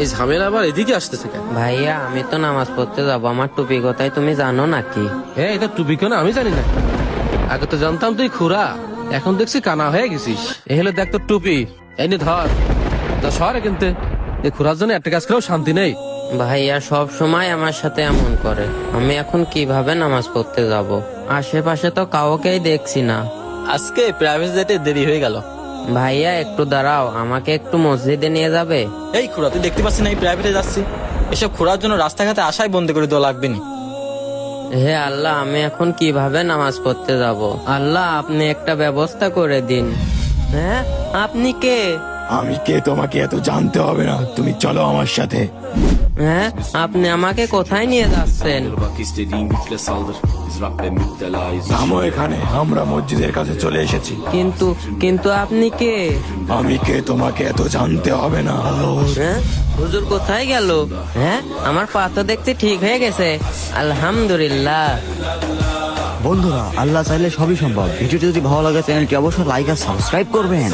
এই ঝামেলা আবার এদিকে আসতেছে কেন? ভাইয়া আমি তো নামাজ পড়তে যাবো, আমার টুপি কোথায় তুমি জানো নাকি? এটা টুপি কেন আমি জানি না। আগে তো জানতাম তুই খুড়া, এখন দেখছি কানা হয়ে গেছিস। এ হলে দেখ তোর টুপি, এই নে ধর। তা সরে কিনতে এই খুড়ার জন্য একটা কাজ করেও শান্তি নেই। ভাইয়া সব সময় আমার সাথে এমন করে, আমি এখন কিভাবে নামাজ পড়তে যাব? আশেপাশে তো কাউকেই দেখছি না। আজকে প্রাইভেট জেটে দেরি হয়ে গেল। ভাইয়া একটু দাঁড়াও, আমাকে একটু মসজিদে নিয়ে যাবে? এই খুড়া, তুই দেখতে পাচ্ছিস না এই প্রাইভেটে যাচ্ছি? এসব খুড়ার জন্য রাস্তাঘাটে আসাই বন্ধ করে দেওয়া লাগবে না। হে আল্লাহ, আমি এখন কিভাবে নামাজ পড়তে যাব? আল্লাহ আপনি একটা ব্যবস্থা করে দিন। হ্যাঁ, আপনি কে? আমি কে তোমাকে এত জানতে হবে না, তুমি চলো আমার সাথে। হ্যাঁ, আপনি আমাকে কোথায় নিয়ে যাচ্ছেন? Bak istediğin güçle saldır. Biz Rabbe müptelayız. থামো এখানে, আমরা মসজিদের কাছে চলে এসেছি। কিন্তু কিন্তু আপনি কে? আমি কে তোমাকে এত জানতে হবে না। হ্যাঁ, হুজুর কোথায় গেল? হ্যাঁ, আমার পা তো দেখতে ঠিক হয়ে গেছে, আলহামদুলিল্লাহ। বন্ধুরা, আল্লাহ চাইলে সবই সম্ভব। ভিডিওটি যদি ভালো লাগে চ্যানেলটি অবশ্যই লাইক আর সাবস্ক্রাইব করবেন।